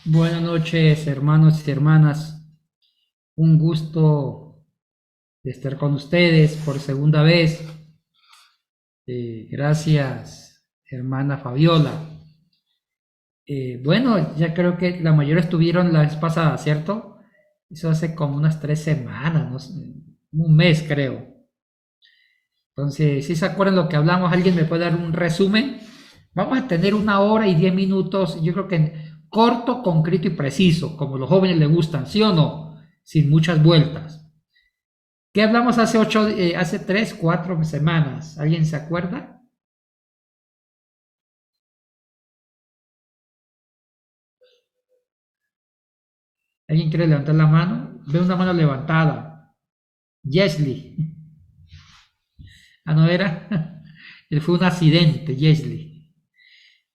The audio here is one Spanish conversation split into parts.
Buenas noches, hermanos y hermanas. Un gusto de estar con ustedes por segunda vez. Gracias, hermana Fabiola. Bueno, ya creo que la mayoría estuvieron la vez pasada, ¿cierto? Eso hace como unas 3 semanas, no sé, un mes creo. Entonces, si se acuerdan lo que hablamos, ¿alguien me puede dar un resumen? Vamos a tener 1 hora y 10 minutos, yo creo que corto, concreto y preciso, como los jóvenes les gustan, ¿sí o no? Sin muchas vueltas. ¿Qué hablamos hace 3, 4 semanas? ¿Alguien se acuerda? ¿Alguien quiere levantar la mano? Veo una mano levantada. Yesli. Ah, no era. Fue un accidente, Yesli.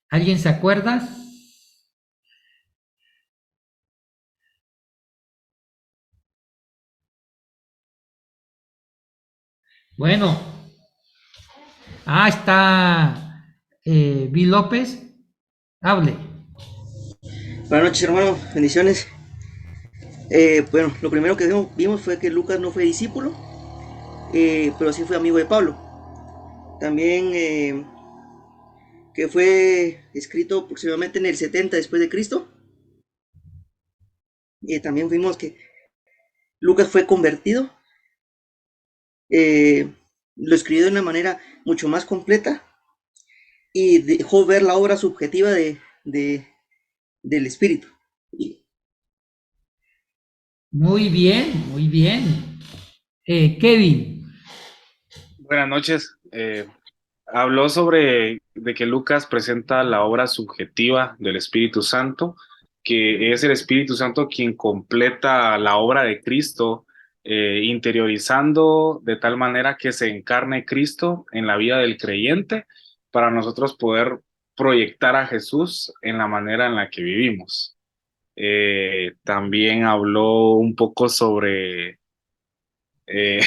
¿Alguien se acuerda? Bueno, está Bill López. Hable. Buenas noches, hermano. Bendiciones. Bueno, lo primero que vimos fue que Lucas no fue discípulo, pero sí fue amigo de Pablo. También que fue escrito aproximadamente en el 70 después de Cristo. También vimos que Lucas fue convertido, eh, lo escribió de una manera mucho más completa y dejó ver la obra subjetiva del Espíritu. Muy bien, muy bien. Kevin. Buenas noches. Habló sobre de que Lucas presenta la obra subjetiva del Espíritu Santo, que es el Espíritu Santo quien completa la obra de Cristo, interiorizando de tal manera que se encarne Cristo en la vida del creyente para nosotros poder proyectar a Jesús en la manera en la que vivimos. También habló un poco sobre eh,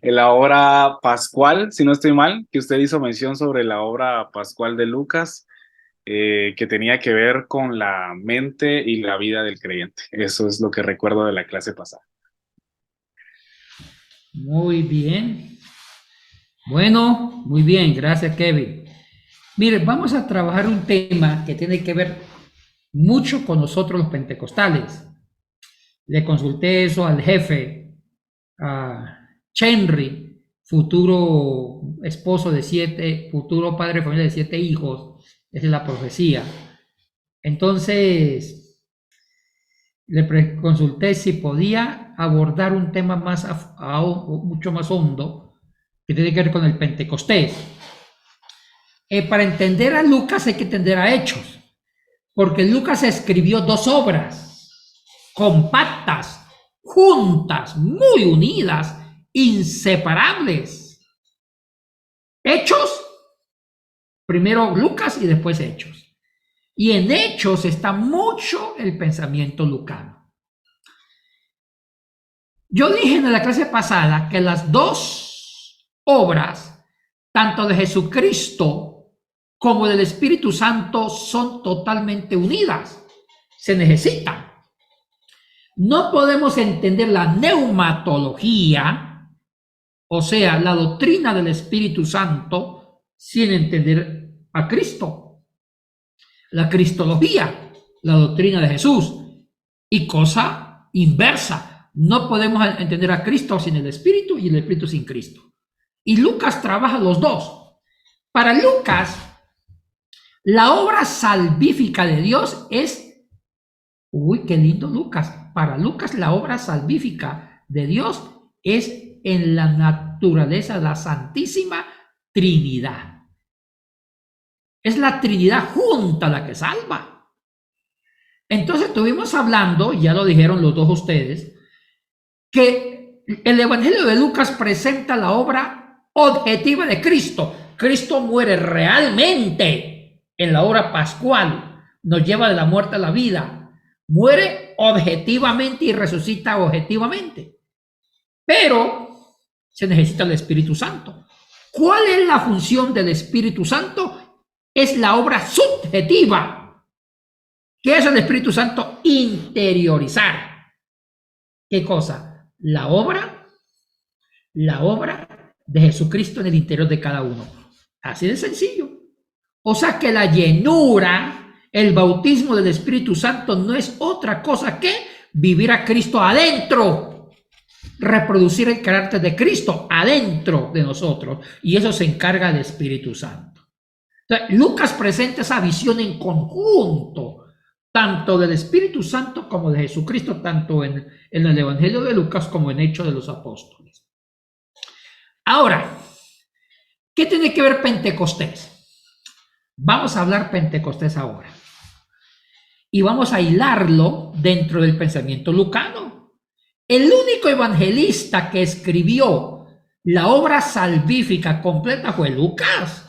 en la obra Pascual, si no estoy mal, que usted hizo mención sobre la obra Pascual de Lucas, que tenía que ver con la mente y la vida del creyente. Eso es lo que recuerdo de la clase pasada. Muy bien. Bueno, muy bien. Gracias, Kevin. Mire, vamos a trabajar un tema que tiene que ver mucho con nosotros los pentecostales. Le consulté eso al jefe, a Chenry, futuro esposo de 7, futuro padre de familia de 7 hijos. Esa es la profecía. Entonces, consulté si podía abordar un tema mucho más hondo que tiene que ver con el Pentecostés. Para entender a Lucas hay que entender a Hechos, porque Lucas escribió 2 obras compactas, juntas, muy unidas, inseparables. Hechos, primero Lucas y después Hechos. Y en Hechos está mucho el pensamiento lucano. Yo dije en la clase pasada que las dos obras, tanto de Jesucristo como del Espíritu Santo, son totalmente unidas. Se necesitan. No podemos entender la neumatología, o sea, la doctrina del Espíritu Santo, sin entender a Cristo. La cristología, la doctrina de Jesús. Y cosa inversa, no podemos entender a Cristo sin el Espíritu y el Espíritu sin Cristo. Y Lucas trabaja los dos. Para Lucas, la obra salvífica de Dios es, uy, qué lindo Lucas. Para Lucas, la obra salvífica de Dios es en la naturaleza de la Santísima Trinidad. Es la Trinidad junta la que salva. Entonces estuvimos hablando, ya lo dijeron los dos ustedes, que el Evangelio de Lucas presenta la obra objetiva de Cristo. Cristo muere realmente en la obra pascual, nos lleva de la muerte a la vida, muere objetivamente y resucita objetivamente. Pero se necesita el Espíritu Santo. ¿Cuál es la función del Espíritu Santo? Es la obra subjetiva. ¿Qué es el Espíritu Santo? Interiorizar. ¿Qué cosa? La obra de Jesucristo en el interior de cada uno. Así de sencillo. O sea que la llenura, el bautismo del Espíritu Santo no es otra cosa que vivir a Cristo adentro, reproducir el carácter de Cristo adentro de nosotros, y eso se encarga del Espíritu Santo. Entonces, Lucas presenta esa visión en conjunto, tanto del Espíritu Santo como de Jesucristo, tanto en el Evangelio de Lucas como en Hechos de los Apóstoles. Ahora, ¿qué tiene que ver Pentecostés? Vamos a hablar Pentecostés ahora. Y vamos a hilarlo dentro del pensamiento lucano. El único evangelista que escribió la obra salvífica completa fue Lucas.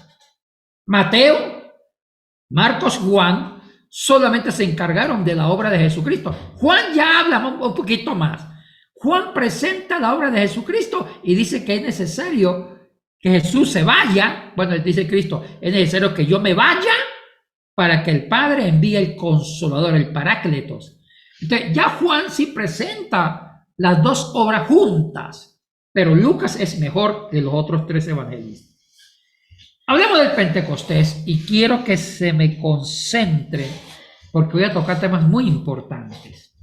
Mateo, Marcos, Juan solamente se encargaron de la obra de Jesucristo. Juan ya habla un poquito más. Juan presenta la obra de Jesucristo y dice que es necesario que Jesús se vaya. Bueno, dice Cristo, es necesario que yo me vaya para que el Padre envíe el Consolador, el Paráclitos. Entonces, ya Juan sí presenta las dos obras juntas, pero Lucas es mejor que los otros tres evangelistas. Hablemos del Pentecostés y quiero que se me concentre porque voy a tocar temas muy importantes.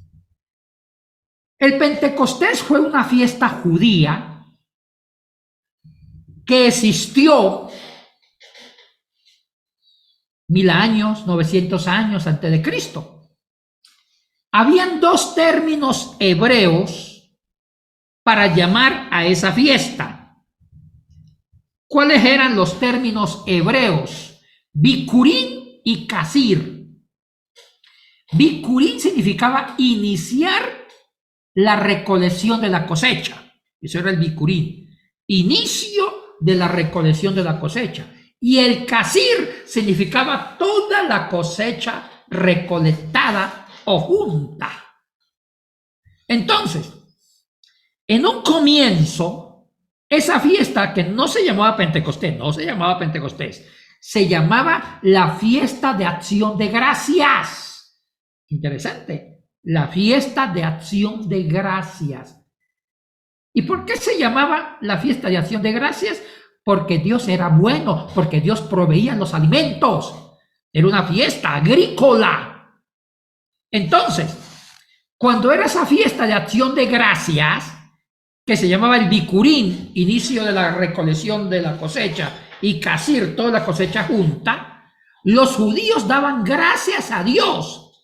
El Pentecostés fue una fiesta judía que existió 1000 años, 900 años antes de Cristo. Habían dos términos hebreos para llamar a esa fiesta. ¿Cuáles eran los términos hebreos? Bikurín y Kasir. Bikurín significaba iniciar la recolección de la cosecha. Eso era el Bikurín. Inicio de la recolección de la cosecha. Y el Kasir significaba toda la cosecha recolectada o junta. Entonces, en un comienzo, esa fiesta que no se llamaba Pentecostés, se llamaba la fiesta de acción de gracias. Interesante, la fiesta de acción de gracias. ¿Y por qué se llamaba la fiesta de acción de gracias? Porque Dios era bueno, porque Dios proveía los alimentos. Era una fiesta agrícola. Entonces, cuando era esa fiesta de acción de gracias, que se llamaba el Bikurín, inicio de la recolección de la cosecha, y Kasir, toda la cosecha junta, los judíos daban gracias a Dios,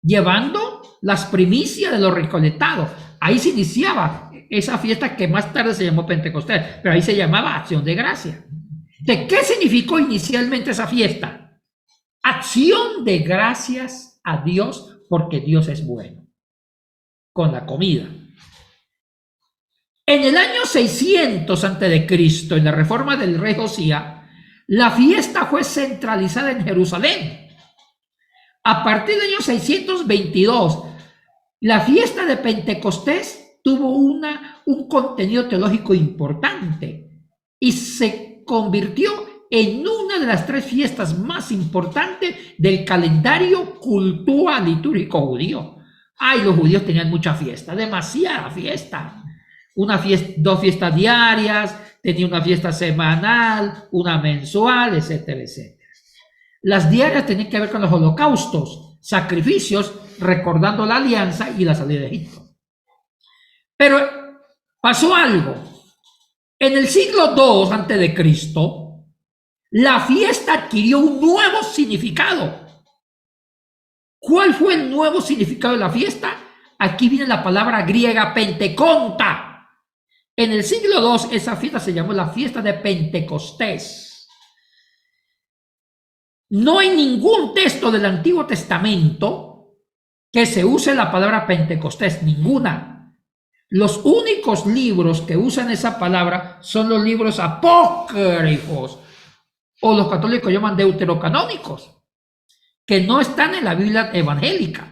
llevando las primicias de lo recolectado. Ahí se iniciaba esa fiesta que más tarde se llamó Pentecostés, pero ahí se llamaba Acción de Gracia. ¿De qué significó inicialmente esa fiesta? Acción de gracias a Dios porque Dios es bueno, con la comida. En el año 600 a.C., en la reforma del rey Josías, la fiesta fue centralizada en Jerusalén. A partir del año 622, la fiesta de Pentecostés tuvo un contenido teológico importante y se convirtió en una de las tres fiestas más importantes del calendario cultural litúrgico judío. Ay, los judíos tenían mucha fiesta, demasiada fiesta. Dos fiestas diarias, tenía una fiesta semanal, una mensual, etcétera, etcétera. Las diarias tenían que ver con los holocaustos, sacrificios, recordando la alianza y la salida de Egipto. Pero pasó algo. En el siglo II a.C., la fiesta adquirió un nuevo significado. ¿Cuál fue el nuevo significado de la fiesta? Aquí viene la palabra griega penteconta. En el siglo II, esa fiesta se llamó la fiesta de Pentecostés. No hay ningún texto del Antiguo Testamento que se use la palabra Pentecostés, ninguna. Los únicos libros que usan esa palabra son los libros apócrifos, o los católicos llaman deuterocanónicos, que no están en la Biblia evangélica.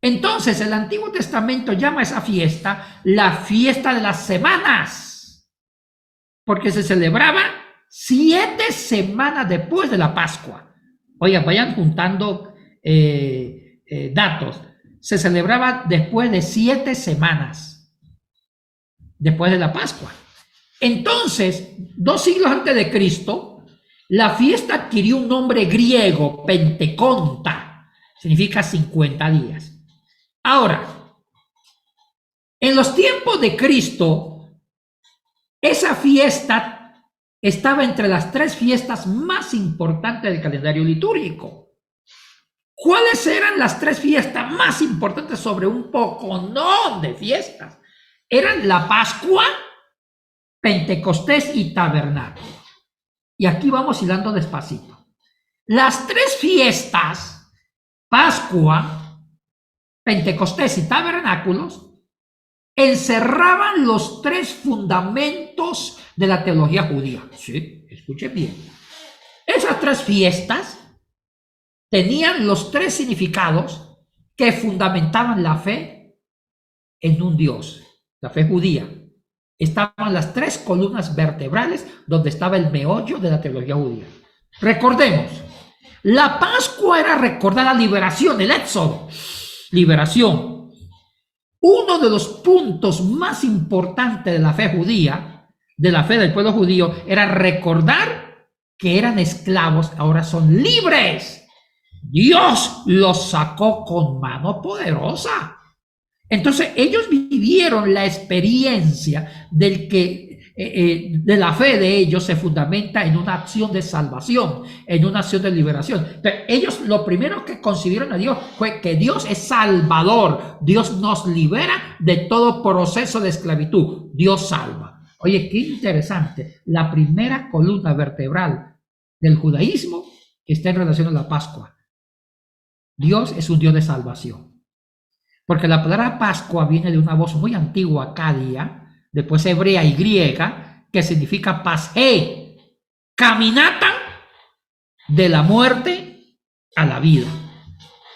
Entonces, el Antiguo Testamento llama a esa fiesta la fiesta de las semanas, porque se celebraba 7 semanas después de la Pascua. Oigan, vayan juntando datos, se celebraba después de 7 semanas, después de la Pascua. Entonces, 2 siglos antes de Cristo, la fiesta adquirió un nombre griego, Penteconta, significa 50 días. Ahora, en los tiempos de Cristo, esa fiesta estaba entre las 3 fiestas más importantes del calendario litúrgico. ¿Cuáles eran las 3 fiestas más importantes sobre un poconón de fiestas? Eran la Pascua, Pentecostés y Tabernáculo. Y aquí vamos hilando despacito. Las 3 fiestas, Pascua, Pentecostés y Tabernáculos, encerraban los 3 fundamentos de la teología judía. Sí, escuchen bien. Esas 3 fiestas tenían los 3 significados que fundamentaban la fe en un Dios, la fe judía. Estaban las 3 columnas vertebrales donde estaba el meollo de la teología judía. Recordemos, la Pascua era recordar la liberación, el éxodo, liberación. Uno de los puntos más importantes de la fe judía, de la fe del pueblo judío, era recordar que eran esclavos, ahora son libres. Dios los sacó con mano poderosa. Entonces ellos vivieron la experiencia de la fe de ellos se fundamenta en una acción de salvación, en una acción de liberación. Entonces, ellos lo primero que concibieron a Dios fue que Dios es salvador. Dios nos libera de todo proceso de esclavitud. Dios salva. Oye, qué interesante. La primera columna vertebral del judaísmo está en relación a la Pascua. Dios es un Dios de salvación. Porque la palabra Pascua viene de una voz muy antigua, acadia, después hebrea y griega, que significa pasé, caminata de la muerte a la vida.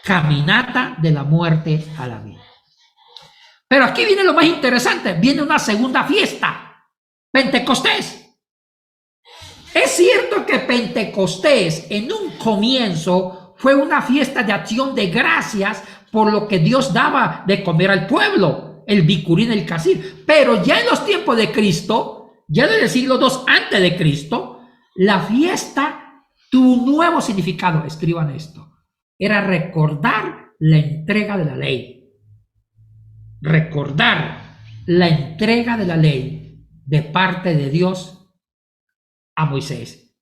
Caminata de la muerte a la vida. Pero aquí viene lo más interesante, viene una segunda fiesta, Pentecostés. Es cierto que Pentecostés en un comienzo fue una fiesta de acción de gracias por lo que Dios daba de comer al pueblo, el bicurín, el casir. Pero ya en los tiempos de Cristo, ya desde el siglo II antes de Cristo, la fiesta tuvo un nuevo significado. Escriban esto. Era recordar la entrega de la ley. Recordar la entrega de la ley de parte de Dios a Moisés.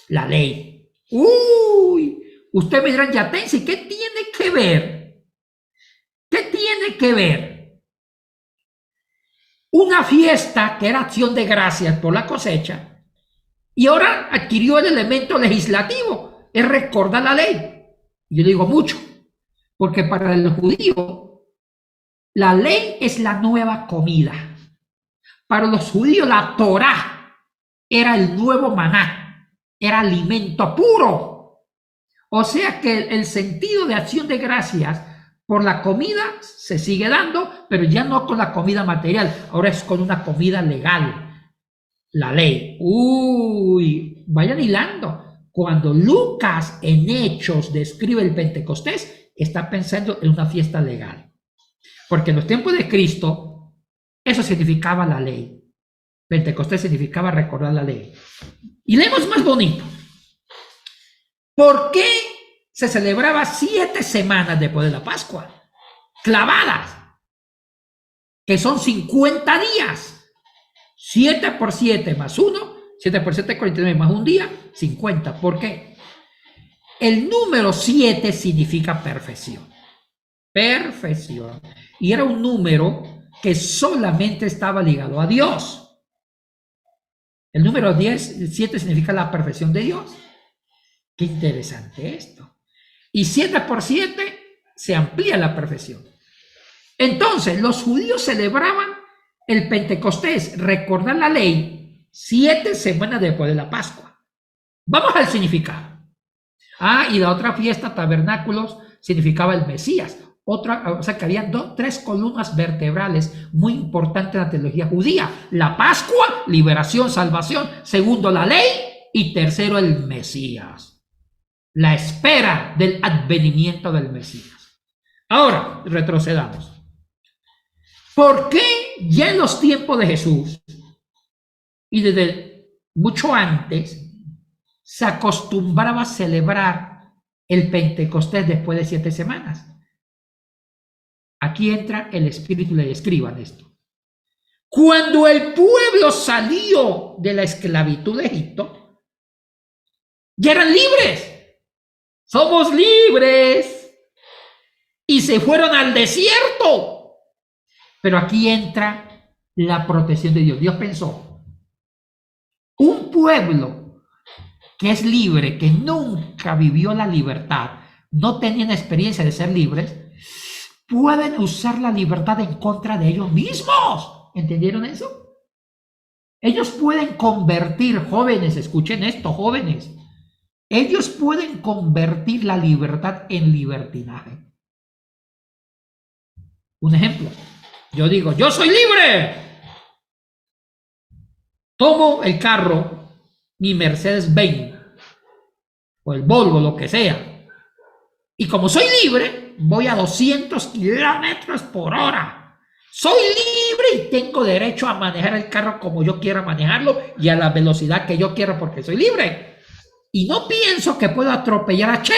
La ley. Uy, usted me dirán, Yatensi, ¿qué tiene que ver? ¿Qué tiene que ver una fiesta que era acción de gracias por la cosecha y ahora adquirió el elemento legislativo? Es recordar la ley. Yo digo mucho, porque para el judío la ley es la nueva comida. Para los judíos la Torá era el nuevo maná, era alimento puro. O sea que el sentido de acción de gracias por la comida se sigue dando, pero ya no con la comida material, ahora es con una comida legal, la ley. Uy, vayan hilando. Cuando Lucas en Hechos describe el Pentecostés, está pensando en una fiesta legal. Porque en los tiempos de Cristo, eso significaba la ley. Pentecostés significaba recordar la ley. Y leemos más bonito. ¿Por qué se celebraba 7 semanas después de la Pascua? Clavadas, que son 50 días. 7 por 7 más 1, 7 por 7, 49 más un día, 50. ¿Por qué? El número 7 significa perfección. Perfección. Y era un número que solamente estaba ligado a Dios. El número 7 significa la perfección de Dios. Qué interesante esto. Y 7 por 7 se amplía la perfección. Entonces, los judíos celebraban el Pentecostés, recordar la ley, 7 semanas después de la Pascua. Vamos al significado. Y la otra fiesta, tabernáculos, significaba el Mesías. O sea que había 3 columnas vertebrales muy importantes en la teología judía. La Pascua, liberación, salvación. Segundo, la ley. Y tercero, el Mesías. La espera del advenimiento del Mesías. Ahora, retrocedamos. ¿Por qué ya en los tiempos de Jesús y desde mucho antes se acostumbraba a celebrar el Pentecostés después de 7 semanas? Aquí entra el Espíritu y le escriban esto. Cuando el pueblo salió de la esclavitud de Egipto, ya eran libres. Somos libres. Y se fueron al desierto. Pero aquí entra la protección de Dios. Dios pensó, un pueblo que es libre, que nunca vivió la libertad, no tenían experiencia de ser libres, pueden usar la libertad en contra de ellos mismos. ¿Entendieron eso? Ellos pueden convertir, jóvenes, escuchen esto, jóvenes, ellos pueden convertir la libertad en libertinaje. Un ejemplo, yo digo, yo soy libre. Tomo el carro, mi Mercedes-Benz, o el Volvo, lo que sea, y como soy libre, voy a 200 kilómetros por hora. Soy libre y tengo derecho a manejar el carro como yo quiera manejarlo y a la velocidad que yo quiera porque soy libre. Y no pienso que puedo atropellar a Cherry.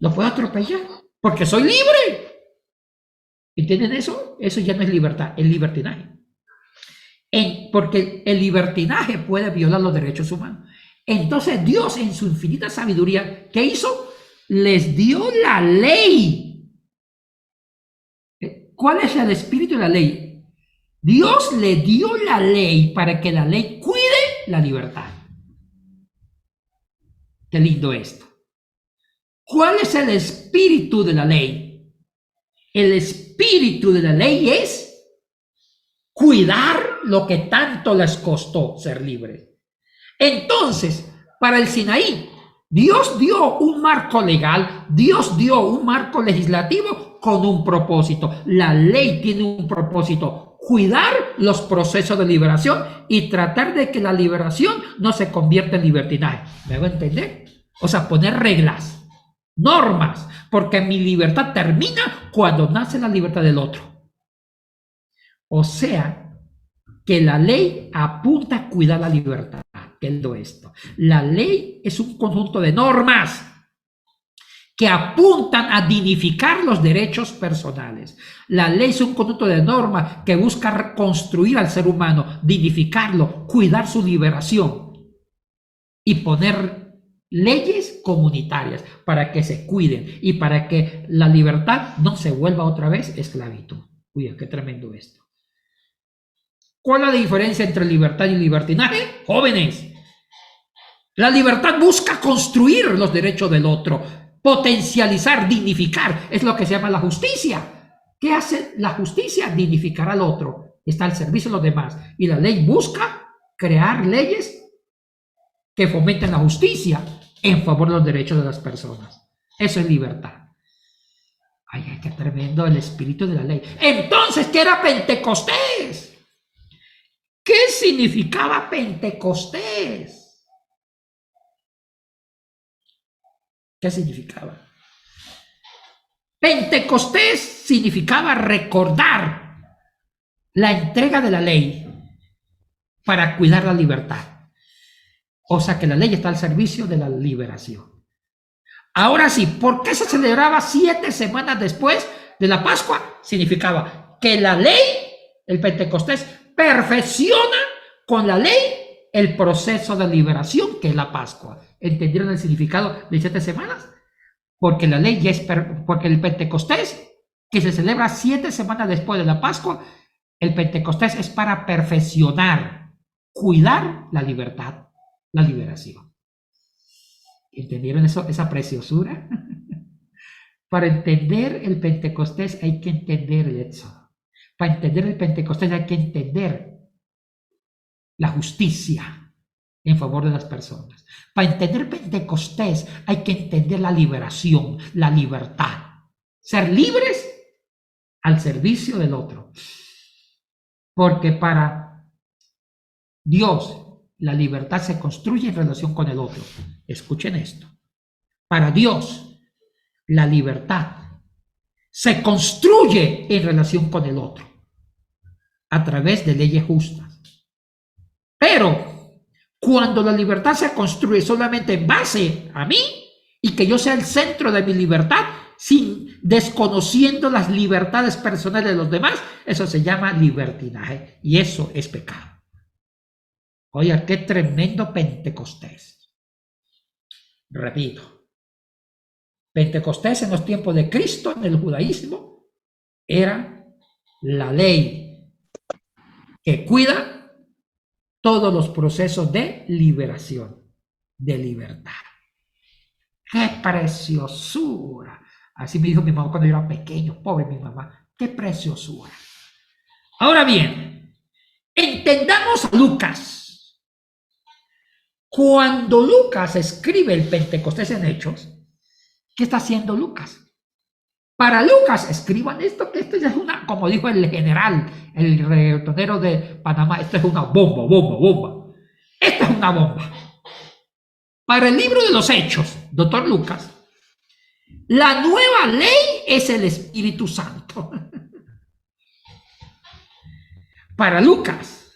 Lo puedo atropellar porque soy libre. ¿Entienden eso? Eso ya no es libertad, es libertinaje. Porque el libertinaje puede violar los derechos humanos. Entonces Dios en su infinita sabiduría, ¿qué hizo? Les dio la ley. ¿Cuál es el espíritu de la ley? Dios le dio la ley para que la ley cuide la libertad. Qué lindo esto. ¿Cuál es el espíritu de la ley? El espíritu de la ley es cuidar lo que tanto les costó ser libres. Entonces, para el Sinaí, Dios dio un marco legal, Dios dio un marco legislativo con un propósito. La ley tiene un propósito, cuidar los procesos de liberación y tratar de que la liberación no se convierta en libertinaje. ¿Me hago entender? O sea, poner reglas, normas, porque mi libertad termina cuando nace la libertad del otro. O sea, que la ley apunta a cuidar la libertad. Entiendo esto. La ley es un conjunto de normas que apuntan a dignificar los derechos personales. La ley es un conjunto de normas que busca reconstruir al ser humano, dignificarlo, cuidar su liberación y poner leyes comunitarias para que se cuiden y para que la libertad no se vuelva otra vez esclavitud. Uy, qué tremendo esto. ¿Cuál es la diferencia entre libertad y libertinaje? Jóvenes, la libertad busca construir los derechos del otro, potencializar, dignificar. Es lo que se llama la justicia. ¿Qué hace la justicia? Dignificar al otro. Está al servicio de los demás. Y la ley busca crear leyes que fomenten la justicia en favor de los derechos de las personas. Eso es libertad. Ay, qué tremendo el espíritu de la ley. Entonces, ¿qué era Pentecostés? ¿Qué significaba Pentecostés? ¿Qué significaba? Pentecostés significaba recordar la entrega de la ley para cuidar la libertad. O sea que la ley está al servicio de la liberación. Ahora sí, ¿por qué se celebraba 7 semanas después de la Pascua? Significaba que la ley, el Pentecostés, perfecciona con la ley el proceso de liberación que es la Pascua. ¿Entendieron el significado de 7 semanas? Porque la ley ya es, porque el Pentecostés, que se celebra 7 semanas después de la Pascua, el Pentecostés es para perfeccionar, cuidar la libertad, la liberación. ¿Entendieron eso, esa preciosura? Para entender el Pentecostés hay que entender eso. Para entender el Pentecostés hay que entender la justicia en favor de las personas. Para entender Pentecostés hay que entender la liberación, la libertad. Ser libres al servicio del otro. Porque para Dios la libertad se construye en relación con el otro. Escuchen esto. Para Dios la libertad se construye en relación con el otro a través de leyes justas. Pero cuando la libertad se construye solamente en base a mí y que yo sea el centro de mi libertad, sin desconociendo las libertades personales de los demás, eso se llama libertinaje y eso es pecado. Oiga, qué tremendo Pentecostés. Repito. Pentecostés en los tiempos de Cristo, en el judaísmo, era la ley que cuida todos los procesos de liberación, de libertad. ¡Qué preciosura! Así me dijo mi mamá cuando yo era pequeño, pobre mi mamá. ¡Qué preciosura! Ahora bien, entendamos a Lucas. Cuando Lucas escribe el Pentecostés en Hechos, ¿qué está haciendo Lucas? Para Lucas, escriban esto, que esto ya es una, como dijo el general, el reggaetonero de Panamá, esto es una bomba, bomba, bomba. Esto es una bomba. Para el libro de los Hechos, doctor Lucas, la nueva ley es el Espíritu Santo. Para Lucas,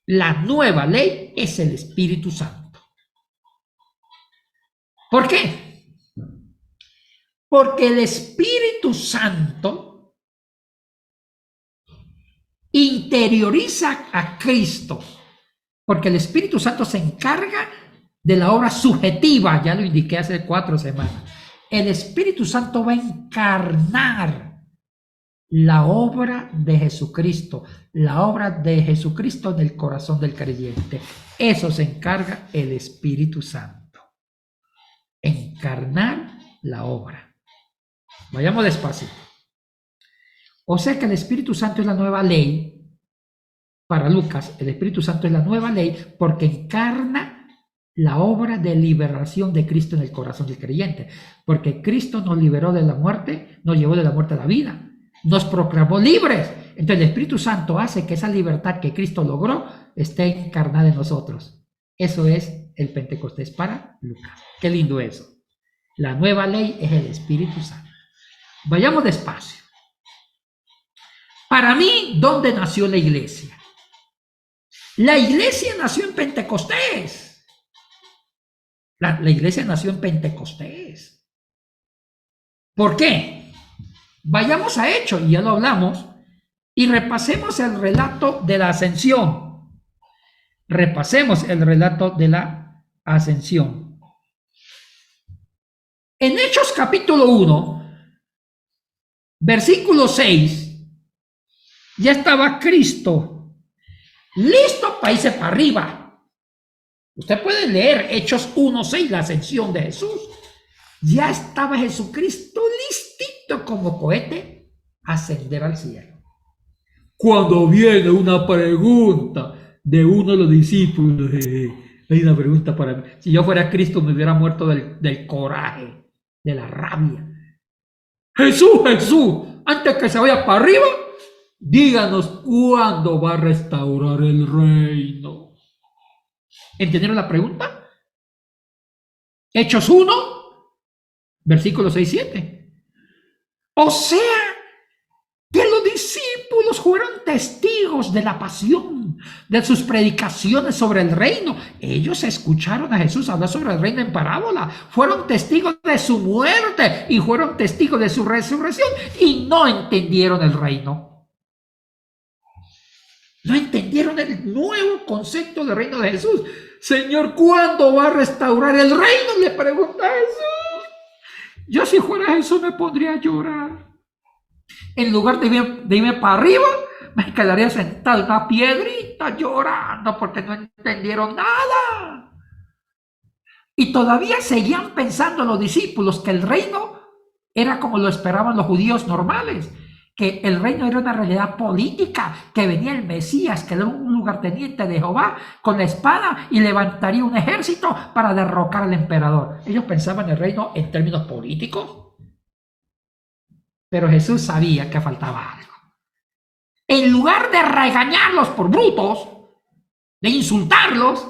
la nueva ley es el Espíritu Santo. ¿Por qué? Porque el Espíritu Santo interioriza a Cristo. Porque el Espíritu Santo se encarga de la obra subjetiva. Ya lo indiqué hace 4 semanas. El Espíritu Santo va a encarnar la obra de Jesucristo. La obra de Jesucristo en el corazón del creyente. Eso se encarga el Espíritu Santo. Encarnar la obra. Vayamos despacio. O sea que el Espíritu Santo es la nueva ley. Para Lucas, el Espíritu Santo es la nueva ley porque encarna la obra de liberación de Cristo en el corazón del creyente. Porque Cristo nos liberó de la muerte, nos llevó de la muerte a la vida, nos proclamó libres. Entonces el Espíritu Santo hace que esa libertad que Cristo logró esté encarnada en nosotros. Eso es el Pentecostés para Lucas. Qué lindo eso. La nueva ley es el Espíritu Santo. Vayamos despacio. Para mí, ¿dónde nació la iglesia? La iglesia nació en Pentecostés. La iglesia nació en Pentecostés. ¿Por qué? Vayamos a Hechos, y ya lo hablamos, y repasemos el relato de la ascensión. Repasemos el relato de la ascensión. En Hechos capítulo 1, versículo 6, ya estaba Cristo listo para irse para arriba. Usted puede leer Hechos 1:6, la ascensión de Jesús. Ya estaba Jesucristo listito como cohete a ascender al cielo. Cuando viene una pregunta de uno de los discípulos, hay una pregunta para mí. Si yo fuera Cristo me hubiera muerto del coraje, de la rabia. Jesús, antes que se vaya para arriba, díganos cuándo va a restaurar el reino. ¿Entendieron la pregunta? Hechos 1, versículos 6 y 7. O sea, que los discípulos fueron testigos de la pasión, de sus predicaciones sobre el reino. Ellos escucharon a Jesús hablar sobre el reino en parábola. Fueron testigos de su muerte y fueron testigos de su resurrección y no entendieron el reino. No entendieron el nuevo concepto del reino de Jesús. Señor, ¿cuándo va a restaurar el reino? Le pregunta Jesús. Yo si fuera Jesús me pondría a llorar. En lugar de irme para arriba, me quedaría sentado en una piedrita llorando porque no entendieron nada. Y todavía seguían pensando los discípulos que el reino era como lo esperaban los judíos normales, que el reino era una realidad política, que venía el Mesías, que era un lugarteniente de Jehová con la espada y levantaría un ejército para derrocar al emperador. Ellos pensaban el reino en términos políticos. Pero Jesús sabía que faltaba algo. En lugar de regañarlos por brutos, de insultarlos,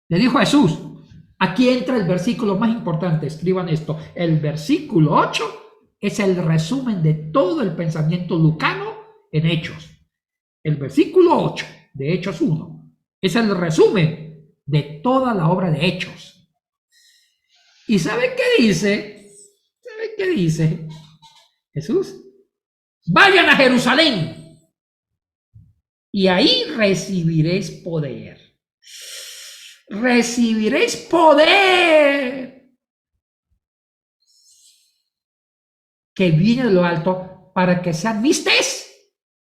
le dijo a Jesús, Aquí entra el versículo más importante, escriban esto. El versículo 8 es el resumen de todo el pensamiento lucano en Hechos. El versículo 8 de Hechos 1 es el resumen de toda la obra de Hechos. ¿Y saben qué dice? ¿Saben qué dice Jesús? Vayan a Jerusalén y ahí recibiréis poder. Recibiréis poder que viene de lo alto para que sean mis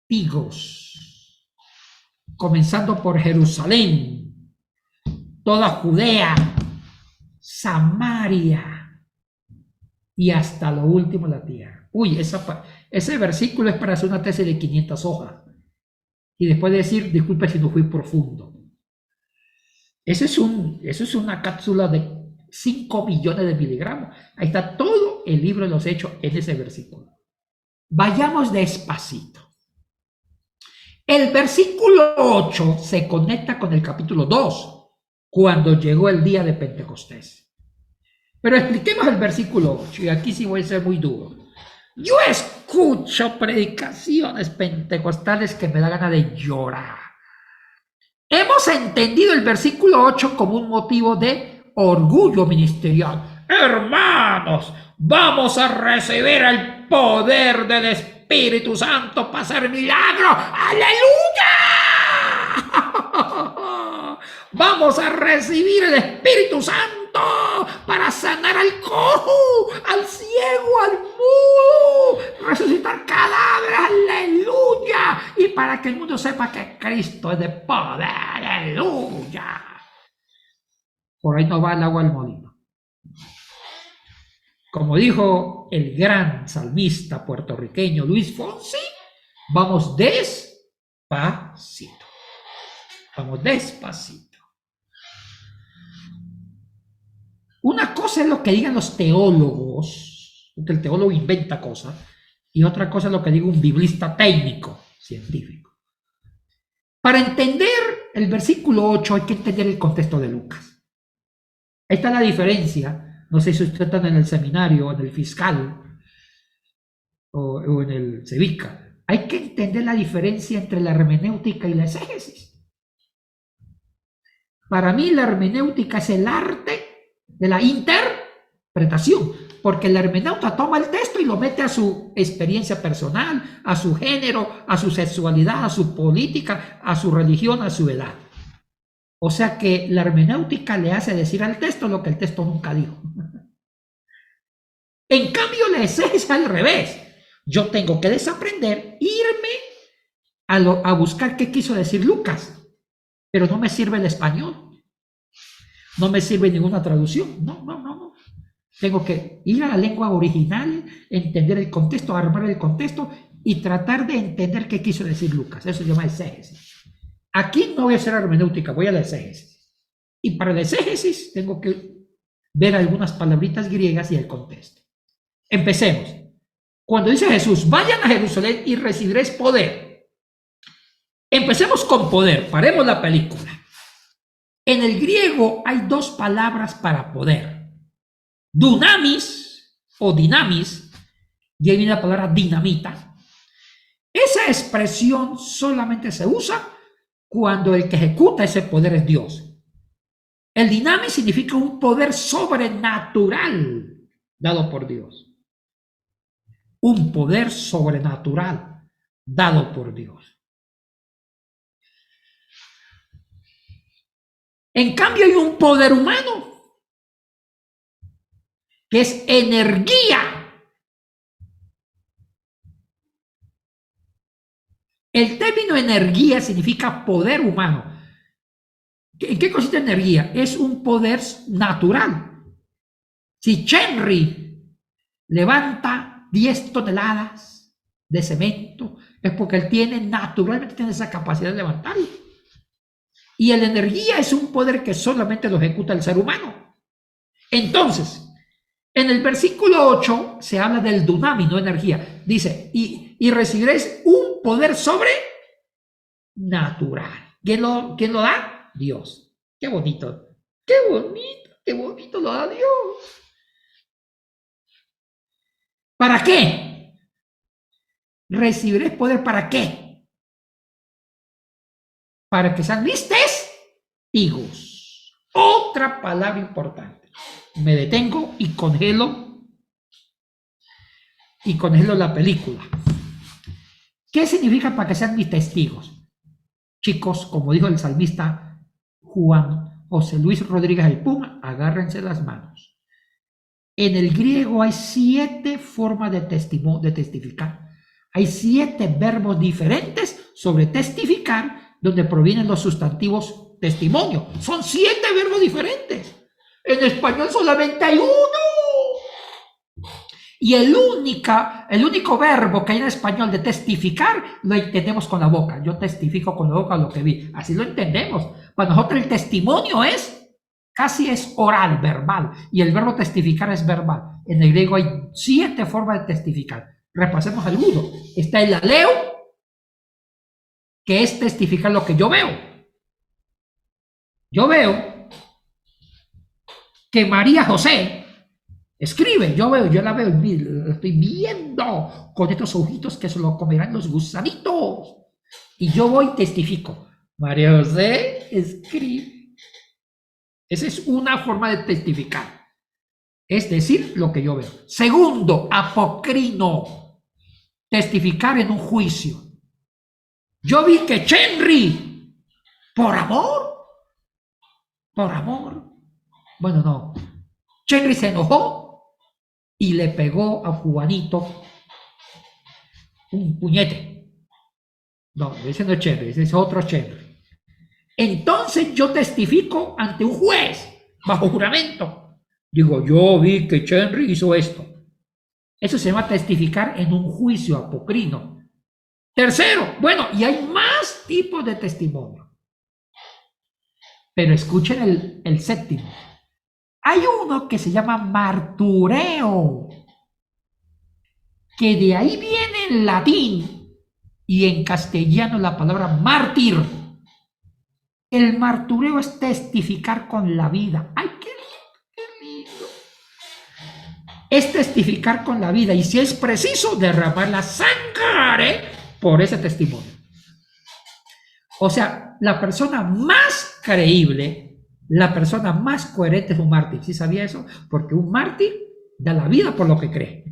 testigos, comenzando por Jerusalén, toda Judea, Samaria y hasta lo último la tierra. Uy, ese versículo es para hacer una tesis de 500 hojas y después decir, disculpe si no fui profundo. Eso es una cápsula de 5 millones de miligramos. Ahí está todo el libro de los Hechos en ese versículo. Vayamos despacito. El versículo 8 se conecta con el capítulo 2, cuando llegó el día de Pentecostés. Pero expliquemos el versículo 8, y aquí sí voy a ser muy duro. Yo escucho predicaciones pentecostales que me da gana de llorar. Hemos entendido el versículo 8 como un motivo de orgullo ministerial. Hermanos, vamos a recibir el poder del Espíritu Santo para hacer milagros. ¡Aleluya! Vamos a recibir el Espíritu Santo para sanar al cojo, al ciego, al mudo, resucitar cadáveres, aleluya, y para que el mundo sepa que Cristo es de poder, aleluya. Por ahí no va el agua al molino. Como dijo el gran salmista puertorriqueño Luis Fonsi, vamos despacito. Vamos despacito. Una cosa es lo que digan los teólogos, porque el teólogo inventa cosas, y otra cosa es lo que diga un biblista técnico, científico. Para entender el versículo 8 hay que entender el contexto de Lucas. Ahí está la diferencia. No sé si ustedes están en el seminario, o en el fiscal, o en el cevica. Hay que entender la diferencia entre la hermenéutica y la exégesis. Para mí la hermenéutica es el arte de la interpretación, porque el hermeneuta toma el texto y lo mete a su experiencia personal, a su género, a su sexualidad, a su política, a su religión, a su edad. O sea que la hermenéutica le hace decir al texto lo que el texto nunca dijo. En cambio, la exégesis es al revés. Yo tengo que desaprender, irme a buscar qué quiso decir Lucas, pero no me sirve el español. No me sirve ninguna traducción. No. Tengo que ir a la lengua original, entender el contexto, armar el contexto y tratar de entender qué quiso decir Lucas. Eso se llama exégesis. Aquí no voy a hacer hermenéutica, voy a la exégesis. Y para la exégesis tengo que ver algunas palabritas griegas y el contexto. Empecemos. Cuando dice Jesús, vayan a Jerusalén y recibiréis poder. Empecemos con poder, paremos la película. En el griego hay dos palabras para poder. Dunamis o dinamis, y ahí viene la palabra dinamita. Esa expresión solamente se usa cuando el que ejecuta ese poder es Dios. El dinamis significa un poder sobrenatural dado por Dios. Un poder sobrenatural dado por Dios. En cambio hay un poder humano que es energía. El término energía significa poder humano. ¿En qué consiste energía? Es un poder natural. Si Henry levanta 10 toneladas de cemento, es porque él naturalmente tiene esa capacidad de levantarlo. Y la energía es un poder que solamente lo ejecuta el ser humano. Entonces, en el versículo 8 se habla del dunamis, no energía. Dice, y recibiréis un poder sobrenatural. ¿Quién lo da? Dios. Qué bonito. Qué bonito. Qué bonito lo da Dios. ¿Para qué? Recibiréis poder, ¿para qué? Para que sean mis testigos. Otra palabra importante. Me detengo y congelo la película. ¿Qué significa para que sean mis testigos? Chicos, como dijo el salmista Juan José Luis Rodríguez el Puma, agárrense las manos. En el griego hay 7 formas de testificar. Hay 7 verbos diferentes sobre testificar, donde provienen los sustantivos testimonio. Son 7 verbos diferentes. En español solamente hay 1. Y el único verbo que hay en español de testificar lo entendemos con la boca. Yo testifico con la boca lo que vi. Así lo entendemos. Para nosotros el testimonio casi es oral, verbal. Y el verbo testificar es verbal. En el griego hay 7 formas de testificar. Repasemos algunos. Está el aleo, que es testificar lo que yo veo. Yo veo que María José escribe, yo la veo, la estoy viendo con estos ojitos que se lo comerán los gusanitos. Y yo voy y testifico. María José escribe. Esa es una forma de testificar. Es decir, lo que yo veo. Segundo, apocrino. Testificar en un juicio. Yo vi que Chenry, por amor. Bueno, no. Chenry se enojó y le pegó a Juanito un puñete. No, ese no es Chenry, ese es otro Chenry. Entonces yo testifico ante un juez bajo juramento. Digo, yo vi que Chenry hizo esto. Eso se llama testificar en un juicio apocrino. Tercero, bueno, y hay más tipos de testimonio. Pero escuchen el séptimo. Hay uno que se llama martureo, que de ahí viene en latín y en castellano la palabra mártir. El martureo es testificar con la vida. ¡Ay, qué lindo! Es testificar con la vida y si es preciso, derramar la sangre por ese testimonio. O sea, la persona más creíble, la persona más coherente es un mártir. ¿Sí sabía eso? Porque un mártir da la vida por lo que cree.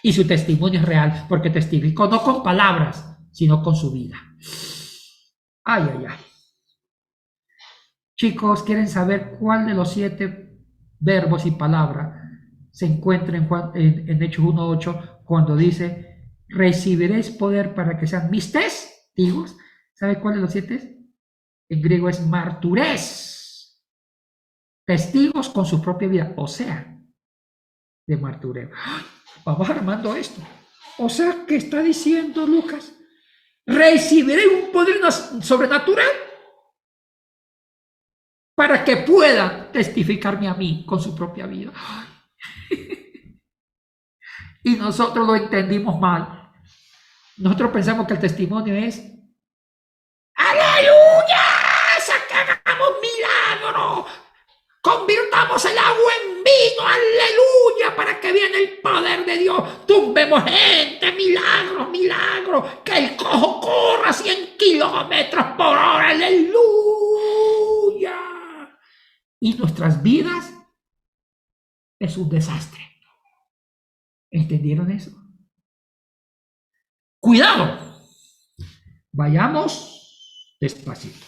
Y su testimonio es real, porque testificó no con palabras, sino con su vida. Ay. Chicos, ¿quieren saber cuál de los 7 verbos y palabras se encuentra en Hechos 1:8 cuando dice, recibiréis poder para que sean mis testigos? ¿Sabe cuál de los 7? En griego es martures. Testigos con su propia vida, o sea, de martureo. Vamos armando esto. O sea, ¿qué está diciendo Lucas? Recibiré un poder sobrenatural para que pueda testificarme a mí con su propia vida. Y nosotros lo entendimos mal. Nosotros pensamos que el testimonio es ¡aleluya! ¡Hagamos milagro! Convirtamos el agua en vino, aleluya, para que viene el poder de Dios. Tumbemos gente, milagros, que el cojo corra 100 kilómetros por hora, aleluya. Y nuestras vidas es un desastre. ¿Entendieron eso? Cuidado. Vayamos despacito.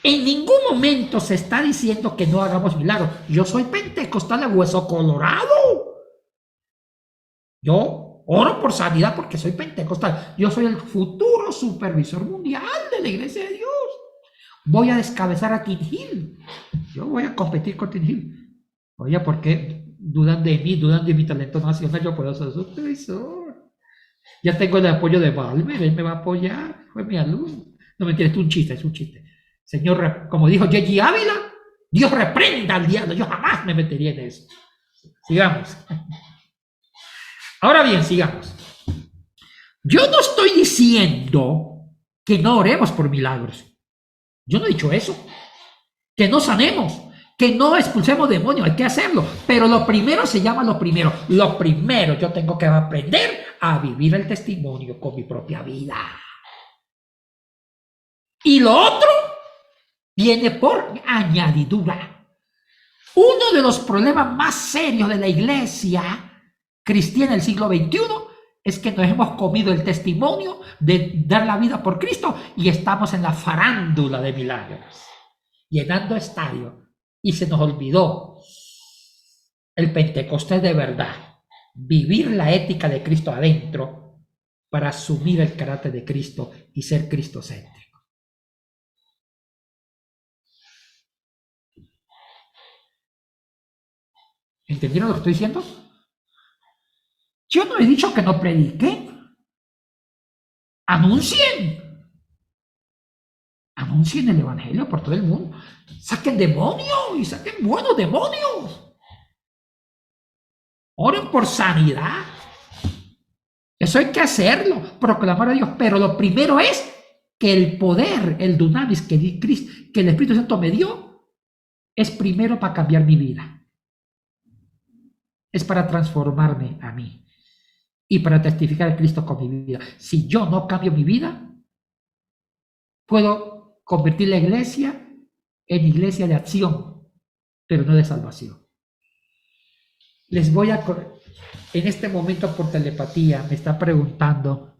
En ningún momento se está diciendo que no hagamos milagros. Yo soy pentecostal de hueso colorado. Yo oro por sanidad porque soy pentecostal. Yo soy el futuro supervisor mundial de la iglesia de Dios. Voy a descabezar a Tim Hill. Yo voy a competir con Tim Hill. Oye, ¿por qué dudan de mí? Dudan de mi talento nacional. Yo puedo ser supervisor. Ya tengo el apoyo de Valmer. Él me va a apoyar. Fue mi alumno. No me entiendes, es un chiste. Señor, como dijo Yeji Ávila, Dios reprenda al diablo. Yo jamás me metería en eso. Sigamos. Ahora bien, sigamos. Yo no estoy diciendo que no oremos por milagros. Yo no he dicho eso. Que no sanemos. que no expulsemos demonios, hay que hacerlo, pero lo primero se llama lo primero. Lo primero, yo tengo que aprender a vivir el testimonio con mi propia vida. Y lo otro viene por añadidura. Uno de los problemas más serios de la iglesia cristiana del siglo XXI es que nos hemos comido el testimonio de dar la vida por Cristo y estamos en la farándula de milagros, llenando estadios, y se nos olvidó el Pentecostés de verdad, vivir la ética de Cristo adentro para asumir el carácter de Cristo y ser cristocéntrico. ¿Entendieron lo que estoy diciendo? Yo no he dicho que no prediquen. Anuncien. Anuncien el evangelio por todo el mundo. Saquen demonios y saquen buenos demonios. Oren por sanidad. Eso hay que hacerlo, proclamar a Dios. Pero lo primero es que el poder, el dunamis que el Espíritu Santo me dio, es primero para cambiar mi vida. Es para transformarme a mí y para testificar a Cristo con mi vida. Si yo no cambio mi vida, puedo convertir la iglesia en iglesia de acción, pero no de salvación. Les voy a... En este momento por telepatía me está preguntando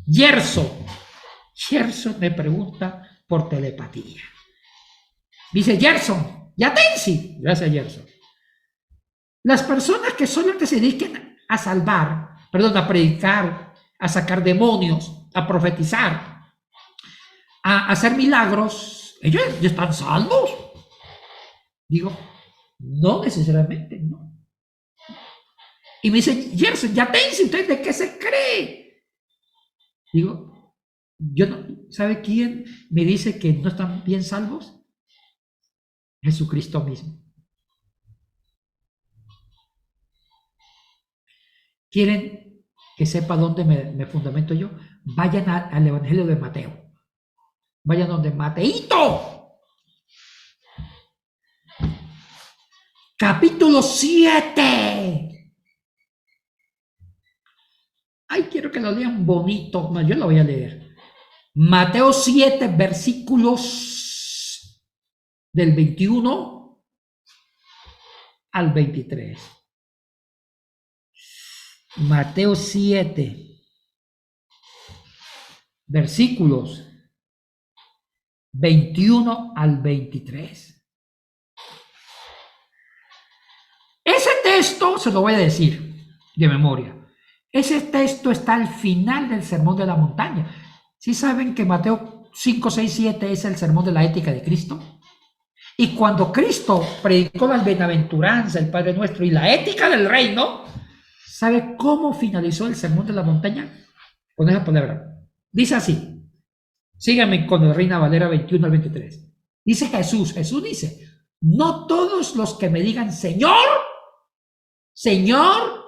Gerson me pregunta por telepatía. Dice Gerson, Yatensi. Gracias, Gerson. Las personas que solamente se dediquen a salvar, a predicar, a sacar demonios, a profetizar, a hacer milagros, ellos ya están salvos. Digo, no necesariamente, no. Y me dice, Gerson, ya tense, ¿usted de qué se cree? Digo, yo no, ¿sabe quién me dice que no están bien salvos? Jesucristo mismo. ¿Quieren que sepa dónde me fundamento yo? Vayan al Evangelio de Mateo. Vayan donde Mateíto. Capítulo 7. Ay, quiero que lo lean bonito. No, yo lo voy a leer. Mateo 7, versículos del 21 al 23. Mateo 7, versículos 21 al 23. Ese texto se lo voy a decir de memoria. Ese texto está al final del Sermón de la Montaña. ¿Sí saben que Mateo 5, 6, 7 es el sermón de la ética de Cristo? Y cuando Cristo predicó las bienaventuranzas, el Padre Nuestro y la ética del reino, ¿sabe cómo finalizó el Sermón de la Montaña? Con esa palabra. Dice así. Síganme con el Reina Valera 21 al 23. Dice Jesús dice, no todos los que me digan Señor, Señor,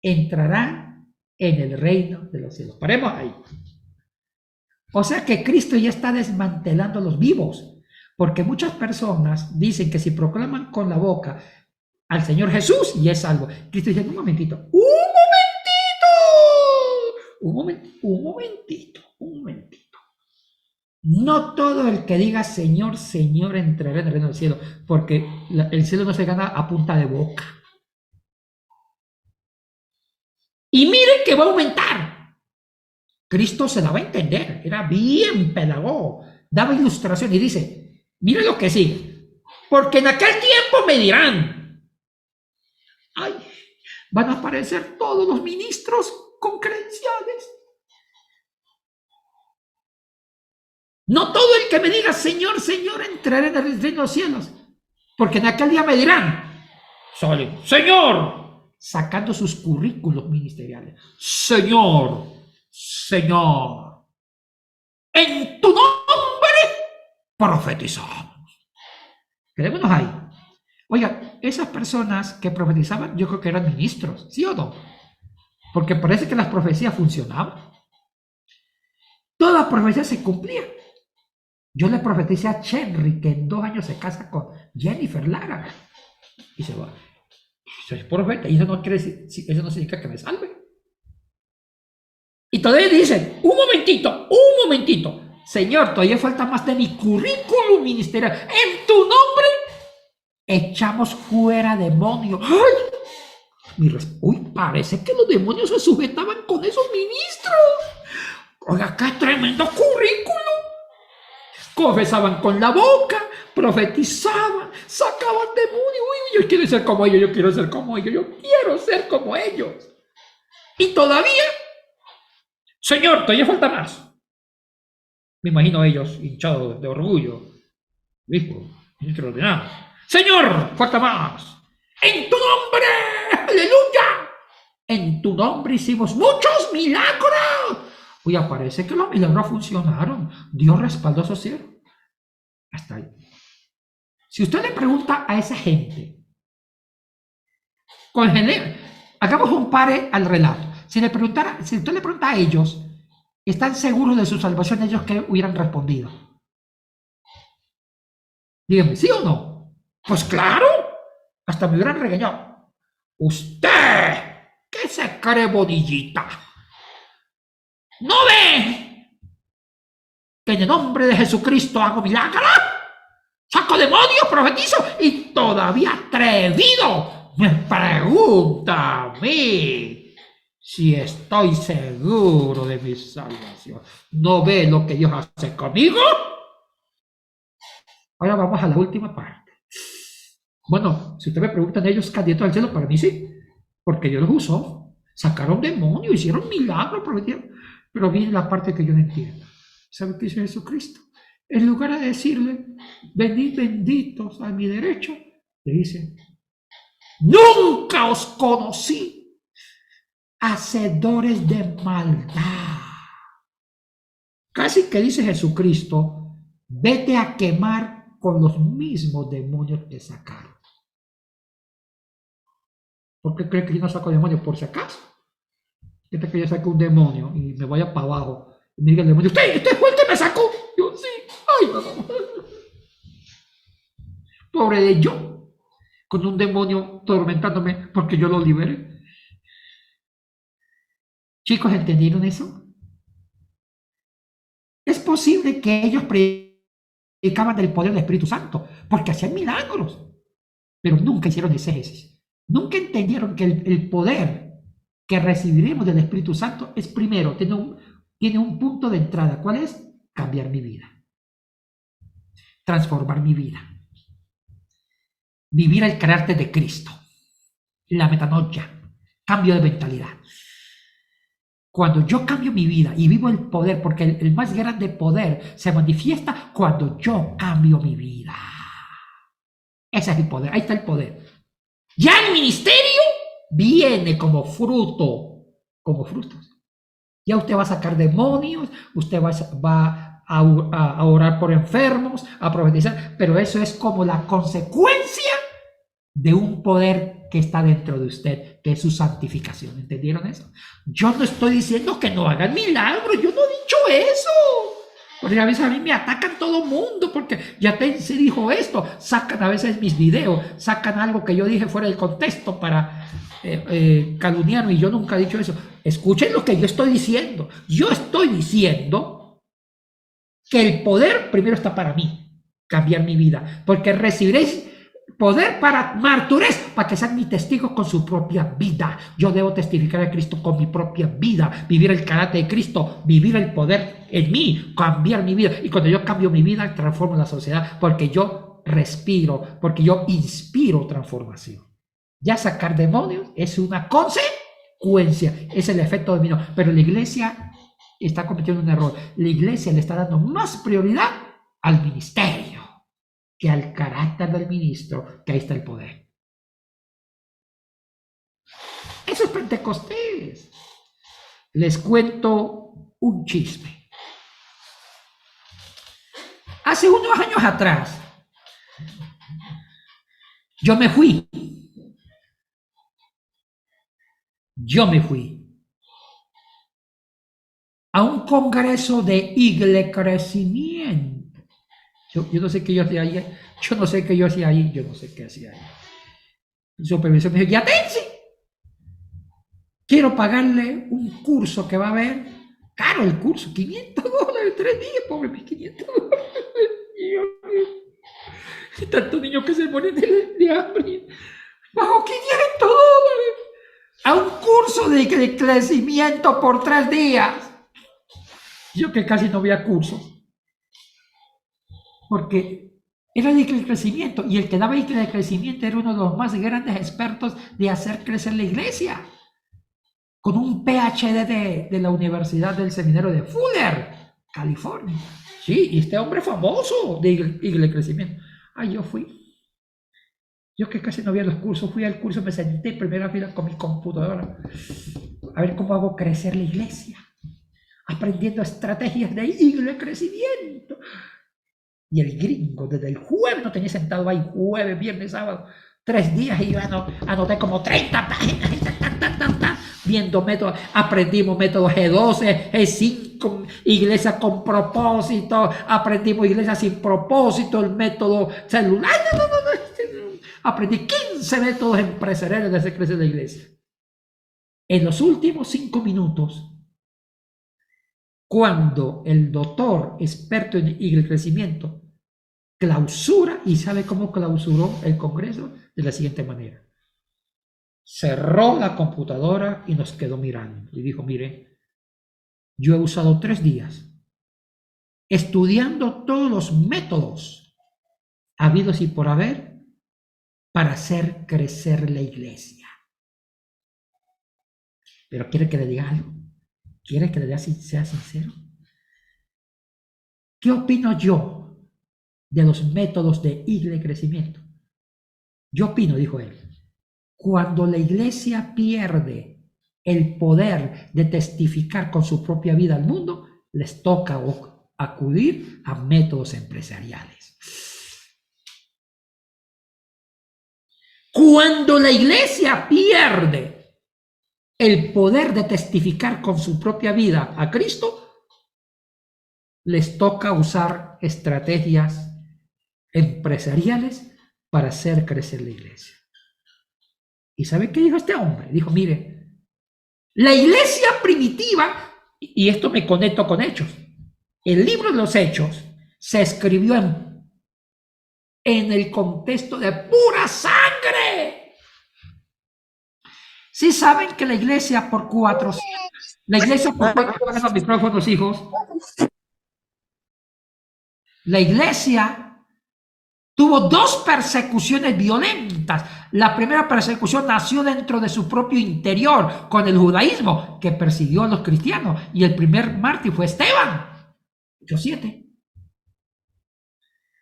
entrarán en el reino de los cielos. Paremos ahí. O sea que Cristo ya está desmantelando a los vivos, porque muchas personas dicen que si proclaman con la boca al Señor Jesús y es salvo. Cristo dice, un momentito. No todo el que diga Señor, Señor entrará en el reino del cielo, porque el cielo no se gana a punta de boca. Y miren que va a aumentar. Cristo se daba a entender, era bien pedagogo, daba ilustración y dice, miren lo que sigue, porque en aquel tiempo me dirán, ay, van a aparecer todos los ministros con credenciales. No todo el que me diga Señor, Señor entrará en el reino de los cielos, porque en aquel día me dirán, Señor, sacando sus currículos ministeriales, Señor, Señor, en tu nombre profetizamos. Quedémonos ahí. Oiga, esas personas que profetizaban, yo creo que eran ministros, ¿sí o no? Porque parece que las profecías funcionaban. Toda profecía se cumplía. Yo le profeticé a Chenry que en 2 años se casa con Jennifer Lara. Y se va. Soy profeta. Y eso no quiere decir, eso no significa que me salve. Y todavía dicen, un momentito. Señor, todavía falta más de mi currículum ministerial. En tu nombre echamos fuera demonios. ¡Ay! Uy, parece que los demonios se sujetaban con esos ministros. Oiga, qué tremendo currículum. Confesaban con la boca, profetizaban, sacaban demonios. Uy, yo quiero ser como ellos, yo quiero ser como ellos. Y todavía, Señor, todavía falta más. Me imagino ellos hinchados de orgullo. Hijo, extraordinario. Señor, falta más. En tu nombre, aleluya. En tu nombre hicimos muchos milagros. Uy, parece que los milagros funcionaron. Dios respaldó a esos siervos. Hasta ahí. Si usted le pregunta a esa gente, hagamos un pare al relato. Si usted le pregunta a ellos, ¿están seguros de su salvación? Ellos que hubieran respondido. Dígame, ¿sí o no? Pues claro, hasta me hubieran regañado. Usted, ¿qué se cree bonillita? ¿No ve que en el nombre de Jesucristo hago milagros? Saco demonios, profetizo y todavía atrevido me pregunta a mí si estoy seguro de mi salvación. ¿No ve lo que Dios hace conmigo? Ahora vamos a la última parte. Bueno, si usted me preguntan ellos candidatos al cielo, para mí sí, porque Dios los usó, sacaron demonios, hicieron milagros, prometieron. Pero viene la parte que yo no entiendo. ¿Sabe qué dice Jesucristo? En lugar de decirle, venid benditos a mi derecho, le dice, nunca os conocí, hacedores de maldad. Casi que dice Jesucristo, vete a quemar con los mismos demonios que sacaron. ¿Por qué cree que yo no saco demonios? Por si acaso. ¿Qué que yo saco un demonio y me vaya para abajo? Y me diga el demonio, ¿usted fue el que me sacó? Yo, sí. Ay, no. Pobre de yo, con un demonio tormentándome porque yo lo liberé. Chicos, ¿entendieron eso? Es posible que ellos predicaban del poder del Espíritu Santo porque hacían milagros, pero nunca hicieron exégesis. Nunca entendieron que el poder que recibiremos del Espíritu Santo es primero, tiene un punto de entrada. ¿Cuál es? Cambiar mi vida. Transformar mi vida. Vivir el carácter de Cristo. La metanoia. Cambio de mentalidad. Cuando yo cambio mi vida y vivo el poder, porque el más grande poder se manifiesta cuando yo cambio mi vida. Ese es el poder, ahí está el poder. Ya el ministerio viene como fruto, como frutos. Ya usted va a sacar demonios, usted va a orar por enfermos, a profetizar, pero eso es como la consecuencia de un poder que está dentro de usted, que es su santificación. ¿Entendieron eso? Yo no estoy diciendo que no hagan milagros, yo no he dicho eso. Porque a veces a mí me atacan todo mundo porque ya se dijo esto, sacan a veces mis videos, sacan algo que yo dije fuera del contexto para calumniarme y yo nunca he dicho eso. Escuchen lo que yo estoy diciendo. Yo estoy diciendo que el poder primero está para mí, cambiar mi vida, porque recibiréis poder para martures, para que sean mis testigos con su propia vida. Yo debo testificar a Cristo con mi propia vida, vivir el carácter de Cristo, vivir el poder en mí, cambiar mi vida. Y cuando yo cambio mi vida, transformo la sociedad, porque yo respiro, porque yo inspiro transformación. Ya sacar demonios es una consecuencia, es el efecto dominó. Pero la iglesia está cometiendo un error. La iglesia le está dando más prioridad al ministerio que al carácter del ministro, que ahí está el poder. Eso es Pentecostés. Les cuento un chisme. Hace unos años atrás, yo me fui a un congreso de iglecrecimiento. Yo no sé qué yo hacía ahí. Yo no sé qué yo hacía ahí. Yo no sé qué hacía ahí. El supervisor me dijo, ¡Yatensi! Quiero pagarle un curso que va a haber. Caro el curso, $500, 3 días, pobre, mis $500. Y tantos niños que se mueren de hambre. Bajo $500 a un curso de crecimiento por 3 días. Yo que casi no había cursos. Porque era de crecimiento. Y el que daba de crecimiento era uno de los más grandes expertos de hacer crecer la iglesia. Con un PhD de la Universidad del Seminario de Fuller, California. Sí, y este hombre famoso de crecimiento. Ay, yo fui. Yo que casi no había los cursos, fui al curso, me senté en primera fila con mi computadora. A ver cómo hago crecer la iglesia. Aprendiendo estrategias de crecimiento. Y el gringo, desde el jueves, no tenía sentado ahí, jueves, viernes, sábado, 3 días, y yo anoté como 30 páginas, viendo métodos, aprendimos métodos G12, G5, iglesia con propósito, aprendimos iglesia sin propósito, el método celular, aprendí 15 métodos empresariales de hacer crecer la iglesia. En los últimos 5 minutos, cuando el doctor experto en crecimiento clausura, y sabe cómo clausuró el Congreso, de la siguiente manera: cerró la computadora y nos quedó mirando y dijo, mire, yo he usado 3 días estudiando todos los métodos habidos y por haber para hacer crecer la iglesia. Pero quiere que le diga algo, quiere que le sea sincero. ¿Qué opino yo de los métodos de crecimiento? Yo opino, dijo él, cuando la iglesia pierde el poder de testificar con su propia vida al mundo, les toca acudir a métodos empresariales. Cuando la iglesia pierde el poder de testificar con su propia vida a Cristo, les toca usar estrategias empresariales para hacer crecer la iglesia. ¿Y sabe qué dijo este hombre? Dijo, mire, la iglesia primitiva, y esto me conecto con Hechos, el libro de los Hechos se escribió en el contexto de pura sangre. ¿Sí saben que la iglesia por 400, micrófonos, hijos, la iglesia tuvo 2 persecuciones violentas. La primera persecución nació dentro de su propio interior con el judaísmo, que persiguió a los cristianos, y el primer mártir fue Esteban, Hechos 7.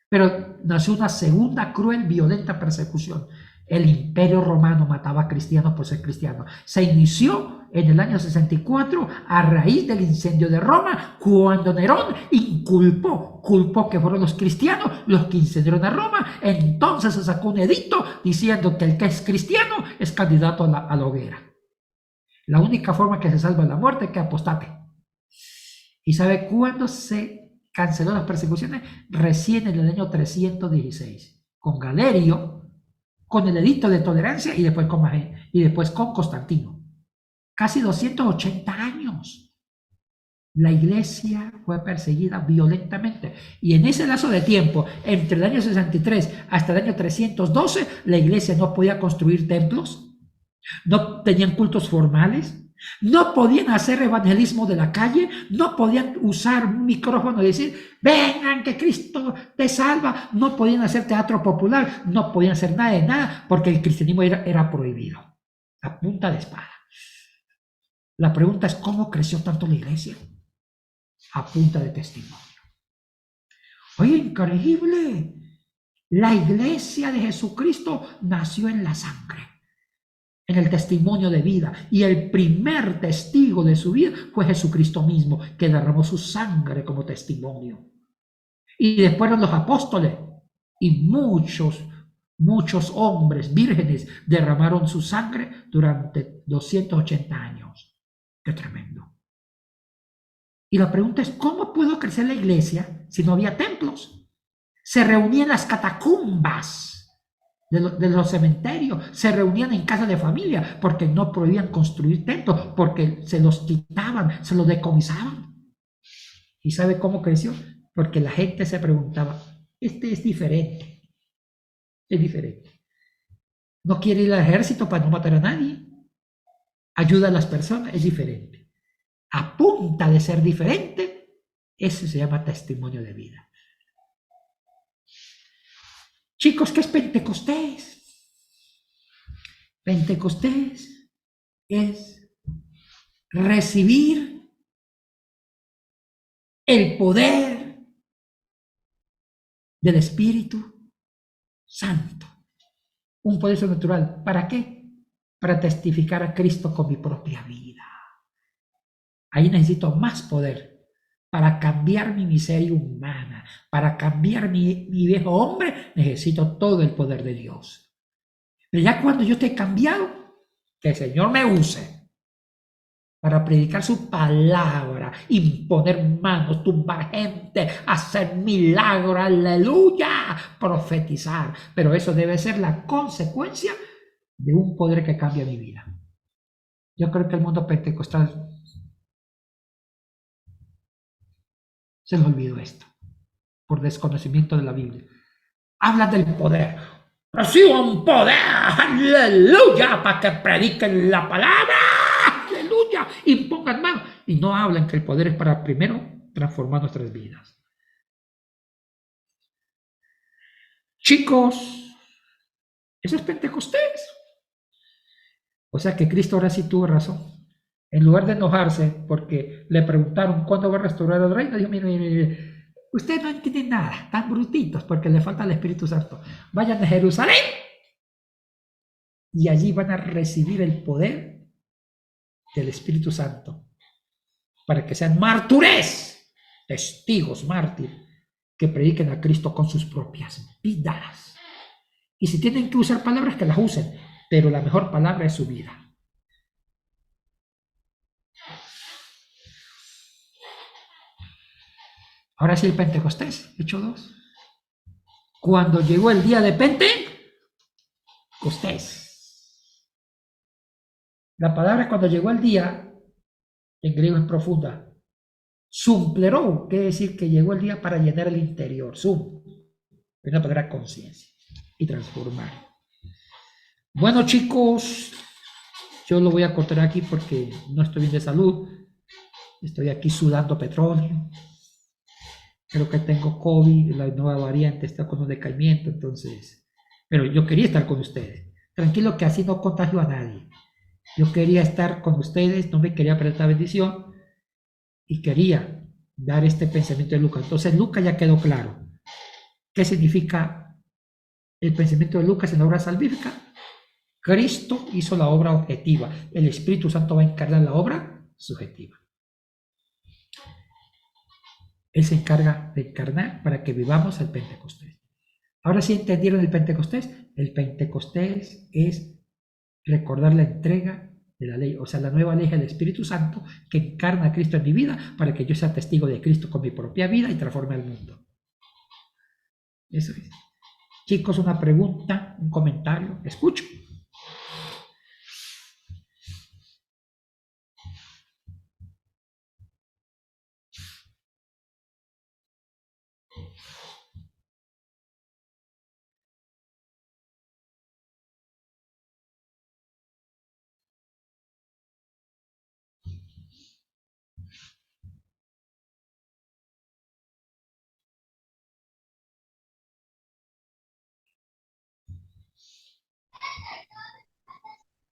Pero nació una segunda cruel, violenta persecución. El Imperio Romano mataba a cristianos por ser cristianos. Se inició en el año 64 a raíz del incendio de Roma, cuando Nerón culpó que fueron los cristianos los que incendiaron a Roma. Entonces se sacó un edicto diciendo que el que es cristiano es candidato a la hoguera. La única forma que se salva de la muerte es que apostate. ¿Y sabe cuándo se canceló las persecuciones? Recién en el año 316, con Galerio, con el edicto de tolerancia, y después con Constantino. Casi 280 años. La iglesia fue perseguida violentamente. Y en ese lazo de tiempo, entre el año 63 hasta el año 312, la iglesia no podía construir templos, no tenían cultos formales, no podían hacer evangelismo de la calle, no podían usar un micrófono y decir, vengan que Cristo te salva, no podían hacer teatro popular, no podían hacer nada de nada, porque el cristianismo era prohibido, a punta de espada. La pregunta es, ¿cómo creció tanto la iglesia? A punta de testimonio. Oye, increíble, la iglesia de Jesucristo nació en la sangre, en el testimonio de vida, y el primer testigo de su vida fue Jesucristo mismo, que derramó su sangre como testimonio. Y después los apóstoles, y muchos hombres vírgenes derramaron su sangre durante 280 años. ¡Qué tremendo! Y la pregunta es, ¿cómo pudo crecer la iglesia si no había templos? se reunían en las catacumbas de los cementerios, se reunían en casa de familia, porque no podían construir templos, porque se los quitaban, se los decomisaban. ¿Y sabe cómo creció? Porque la gente se preguntaba, este es diferente, es diferente. No quiere ir al ejército para no matar a nadie, ayuda a las personas, es diferente. A punta de ser diferente, eso se llama testimonio de vida. Chicos, ¿qué es Pentecostés? Pentecostés es recibir el poder del Espíritu Santo. Un poder sobrenatural. ¿Para qué? Para testificar a Cristo con mi propia vida. Ahí necesito más poder para cambiar mi miseria humana, para cambiar mi viejo hombre, necesito todo el poder de Dios. Pero ya cuando yo esté cambiado, que el Señor me use para predicar su palabra, imponer manos, tumbar gente, hacer milagros, aleluya, profetizar. Pero eso debe ser la consecuencia de un poder que cambia mi vida. Yo creo que el mundo pentecostal se les olvidó esto, por desconocimiento de la Biblia. Habla del poder. Reciban poder, aleluya, para que prediquen la palabra, aleluya, impongan manos. Y no hablan que el poder es para primero transformar nuestras vidas. Chicos, eso es Pentecostés. O sea que Cristo ahora sí tuvo razón. En lugar de enojarse porque le preguntaron cuándo va a restaurar el reino, dijo, mire, ustedes no entienden nada, están brutitos porque le falta el Espíritu Santo. Vayan a Jerusalén y allí van a recibir el poder del Espíritu Santo para que sean mártires, testigos, mártires, que prediquen a Cristo con sus propias vidas. Y si tienen que usar palabras, que las usen, pero la mejor palabra es su vida. Ahora sí el Pentecostés, Hechos 2. Cuando llegó el día de Pentecostés. La palabra cuando llegó el día, en griego es profunda. Sumpleró, quiere decir que llegó el día para llenar el interior. Sum, es una palabra conciencia y transformar. Bueno, chicos, yo lo voy a cortar aquí porque no estoy bien de salud. Estoy aquí sudando petróleo. Creo que tengo COVID, la nueva variante está con un decaimiento, entonces, pero yo quería estar con ustedes. Tranquilo que así no contagio a nadie. Yo quería estar con ustedes, no me quería perder esta bendición y quería dar este pensamiento de Lucas. Entonces, Lucas ya quedó claro. ¿Qué significa el pensamiento de Lucas en la obra salvífica? Cristo hizo la obra objetiva, el Espíritu Santo va a encargar la obra subjetiva. Él se encarga de encarnar para que vivamos el Pentecostés. Ahora sí entendieron el Pentecostés. El Pentecostés es recordar la entrega de la ley, o sea, la nueva ley del Espíritu Santo que encarna a Cristo en mi vida para que yo sea testigo de Cristo con mi propia vida y transforme al mundo. Eso es. Chicos, una pregunta, un comentario, escucho.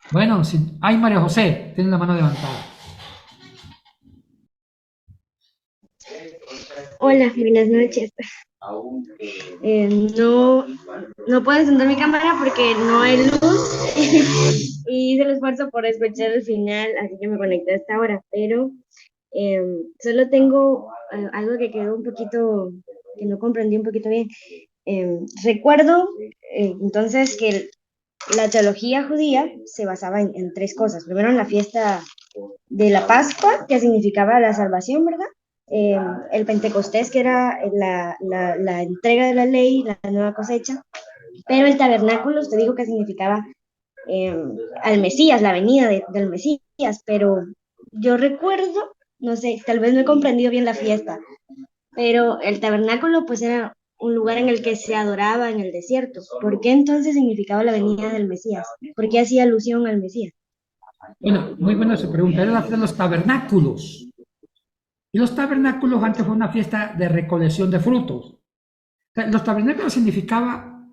Bueno, si hay María José, tiene la mano levantada. Hola, buenas noches. No, no puedo encender mi cámara porque no hay luz y hice el esfuerzo por escuchar el final, así que me conecté a esta hora, pero solo tengo algo que quedó un poquito, que no comprendí un poquito bien. Recuerdo entonces que la teología judía se basaba en tres cosas. Primero en la fiesta de la Pascua, que significaba la salvación, ¿verdad? el Pentecostés, que era la entrega de la ley, la nueva cosecha, pero el tabernáculo, usted dijo que significaba al Mesías, la venida del Mesías, pero yo recuerdo, no sé, tal vez no he comprendido bien la fiesta, pero el tabernáculo pues era un lugar en el que se adoraba en el desierto. ¿Por qué entonces significaba la venida del Mesías? ¿Por qué hacía alusión al Mesías? Bueno, muy buena su pregunta. Era la fiesta de los tabernáculos. Y los tabernáculos antes fue una fiesta de recolección de frutos. O sea, los tabernáculos significaba,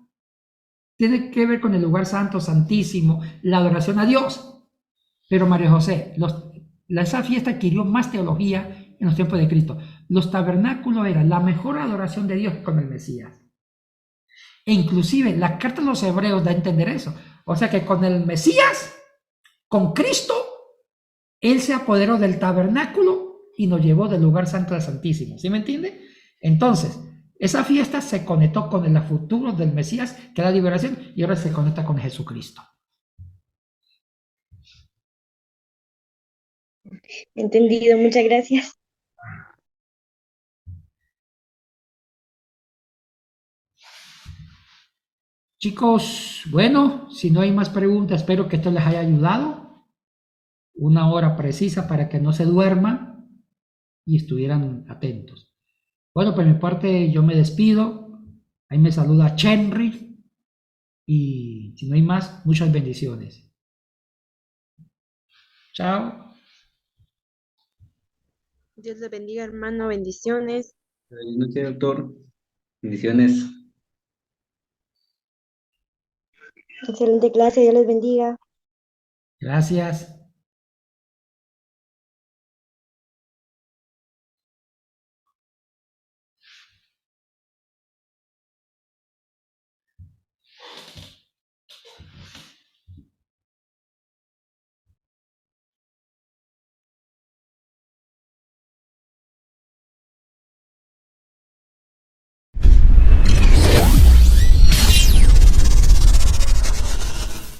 tiene que ver con el lugar santo, santísimo, la adoración a Dios. Pero María José, esa fiesta adquirió más teología en los tiempos de Cristo. Los tabernáculos eran la mejor adoración de Dios con el Mesías. E inclusive la carta de los hebreos da a entender eso. O sea que con el Mesías, con Cristo, Él se apoderó del tabernáculo y nos llevó del lugar santo al santísimo. ¿Sí me entiende? Entonces, esa fiesta se conectó con el futuro del Mesías, que es la liberación, y ahora se conecta con Jesucristo. Entendido, muchas gracias. Chicos, bueno, si no hay más preguntas, espero que esto les haya ayudado. Una hora precisa para que no se duerman y estuvieran atentos. Bueno, por mi parte yo me despido. Ahí me saluda Chenry y si no hay más, muchas bendiciones. Chao. Dios le bendiga, hermano. Bendiciones. Buenas noches, doctor. Bendiciones. Excelente clase, Dios les bendiga. Gracias.